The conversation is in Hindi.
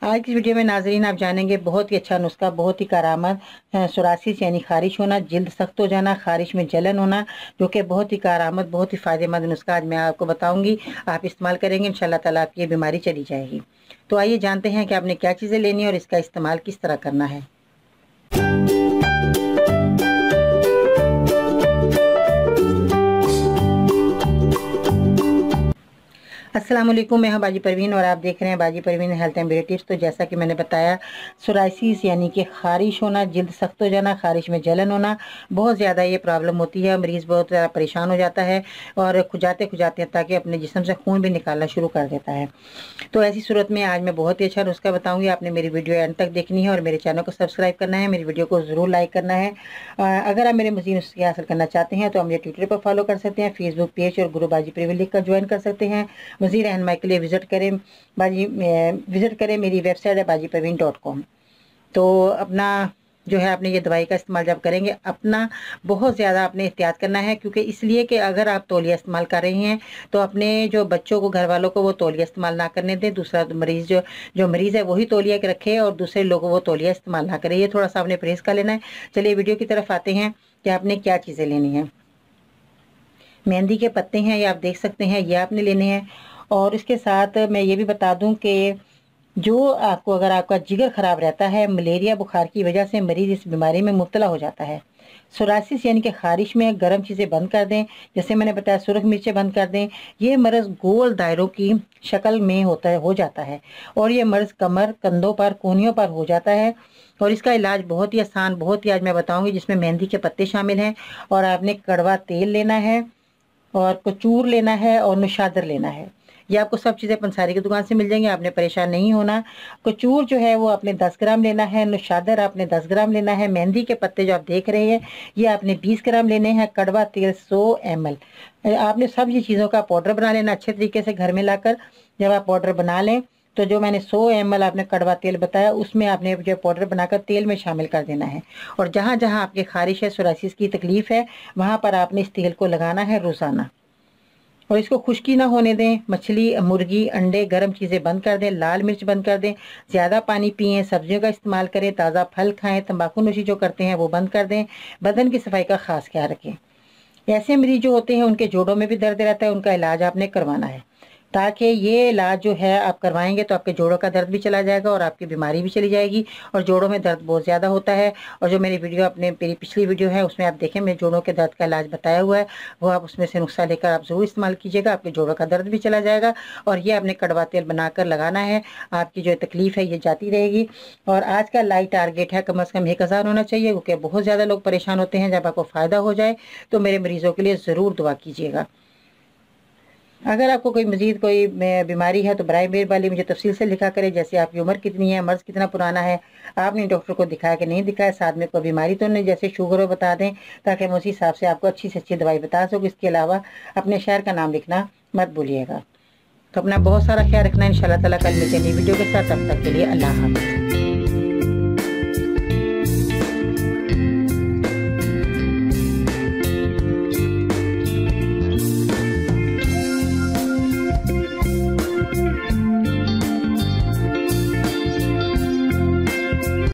आज की वीडियो में नाजरीन आप जानेंगे बहुत ही अच्छा नुस्खा, बहुत ही कारआमद सोरासिस यानी खारिश होना, जिल्द सख्त हो जाना, खारिश में जलन होना, जो कि बहुत ही कारआमद, बहुत ही फ़ायदेमंद नुस्खा आज मैं आपको बताऊंगी। आप इस्तेमाल करेंगे इंशाल्लाह ताला आपकी ये बीमारी चली जाएगी। तो आइए जानते हैं कि आपने क्या चीज़ें लेनी है और इसका इस्तेमाल किस तरह करना है। अस्सलाम वालेकुम, मैं हूं बाजी परवीन और आप देख रहे हैं बाजी Parveen health and beauty tips. तो जैसा कि मैंने बताया, सोराइसिस यानी कि खारिश होना, जिल्द सख्त हो जाना, खारिश में जलन होना, बहुत ज़्यादा ये प्रॉब्लम होती है। मरीज़ बहुत ज़्यादा परेशान हो जाता है और खुजाते खुजाते ताकि अपने जिस्म से खून भी निकालना शुरू कर देता है। तो ऐसी सूरत में आज मैं बहुत ही अच्छा नुस्खा बताऊँगी। आपने मेरी वीडियो एंड तक देखनी है और मेरे चैनल को सब्सक्राइब करना है, मेरी वीडियो को ज़रूर लाइक करना है। अगर आप मेरे मज़ीद नुस्खे हासिल करना चाहते हैं तो हम ये ट्विटर पर फॉलो कर सकते हैं, फेसबुक पेज और ग्रुप बाजी परवीन लिख कर ज्वाइन कर सकते हैं। मज़ीद रहनुमाई के लिए विज़िट करें मेरी वेबसाइट है bajiparveen.com। तो अपना जो है आपने ये दवाई का इस्तेमाल जब करेंगे, अपना बहुत ज़्यादा आपने एहतियात करना है, क्योंकि इसलिए कि अगर आप तौलिया इस्तेमाल कर रही हैं तो अपने जो बच्चों को, घर वालों को वो तौलिया इस्तेमाल ना करने दें। दूसरा मरीज़ जो मरीज़ है वही तौलिया के रखे और दूसरे लोगों वो तौलिया इस्तेमाल ना करें। ये थोड़ा सा आपने परहेज़ कर लेना है। चलिए वीडियो की तरफ आते हैं कि आपने क्या चीज़ें लेनी है। मेहंदी के पत्ते हैं, ये आप देख सकते हैं, ये आपने लेने हैं। और इसके साथ मैं ये भी बता दूं कि जो आपको, अगर आपका जिगर ख़राब रहता है, मलेरिया बुखार की वजह से मरीज़ इस बीमारी में मुब्तला हो जाता है। सोरासिस यानी कि खारिश में गर्म चीज़ें बंद कर दें, जैसे मैंने बताया सुरख मिर्चें बंद कर दें। ये मर्ज़ गोल दायरों की शक्ल में हो जाता है और ये मर्ज़ कमर, कंधों पर, कोहनियों पर हो जाता है। और इसका इलाज बहुत ही आसान, बहुत ही आज मैं बताऊंगी, जिसमें मेहंदी के पत्ते शामिल हैं और आपने कड़वा तेल लेना है और कचूर लेना है और नुशादर लेना है। ये आपको सब चीज़ें पंसारी की दुकान से मिल जाएंगी, आपने परेशान नहीं होना। कचूर जो है वो आपने 10 ग्राम लेना है, नुशादर आपने 10 ग्राम लेना है, मेहंदी के पत्ते जो आप देख रहे हैं ये आपने 20 ग्राम लेने हैं, कड़वा तेल 100 ml। आपने सब ये चीज़ों का पाउडर बना लेना अच्छे तरीके से घर में लाकर। जब आप पाउडर बना लें तो जो मैंने 100 ml आपने कड़वा तेल बताया, उसमें आपने जो पाउडर बनाकर तेल में शामिल कर देना है। और जहाँ जहाँ आपके खारिश है, सोरासिस की तकलीफ़ है, वहाँ पर आपने इस तेल को लगाना है रोज़ाना। और इसको खुश्की ना होने दें। मछली, मुर्गी, अंडे, गर्म चीज़ें बंद कर दें, लाल मिर्च बंद कर दें, ज़्यादा पानी पिएं, सब्जियों का इस्तेमाल करें, ताज़ा फल खाएं, तंबाकू नोशी जो करते हैं वो बंद कर दें। बदन की सफाई का खास ख्याल रखें। ऐसे मरीज जो होते हैं उनके जोड़ों में भी दर्द रहता है, उनका इलाज आपने करवाना है, ताकि ये इलाज जो है आप करवाएंगे तो आपके जोड़ों का दर्द भी चला जाएगा और आपकी बीमारी भी चली जाएगी। और जोड़ों में दर्द बहुत ज़्यादा होता है। और जो मेरी वीडियो, अपने मेरी पिछली वीडियो है उसमें आप देखें, मेरे जोड़ों के दर्द का इलाज बताया हुआ है, वो आप उसमें से नुस्खा लेकर आप ज़रूर इस्तेमाल कीजिएगा, आपके जोड़ों का दर्द भी चला जाएगा। और ये आपने कड़वा तेल बनाकर लगाना है, आपकी जो तकलीफ़ है ये जाती रहेगी। और आज का लाइव टारगेट है कम से कम 1000 होना चाहिए, क्योंकि बहुत ज़्यादा लोग परेशान होते हैं। जब आपको फ़ायदा हो जाए तो मेरे मरीज़ों के लिए ज़रूर दुआ कीजिएगा। अगर आपको कोई मजीद कोई बीमारी है तो बराए मेहरबानी मुझे तफसील से लिखा करें, जैसे आपकी उम्र कितनी है, मर्ज़ कितना पुराना है, आपने डॉक्टर को दिखाया कि नहीं दिखाया, साथ में कोई बीमारी तो नहीं, जैसे शुगर हो बता दें, ताकि मैं उसी हिसाब से आपको अच्छी से अच्छी दवाई बता सकूँ। इसके अलावा अपने शहर का नाम लिखना मत भूलिएगा। तो अपना बहुत सारा ख्याल रखना। इंशाल्लाह ताला कल मिलते हैं नई वीडियो के साथ। तब तक के लिए अल्लाह हाफ़िज़।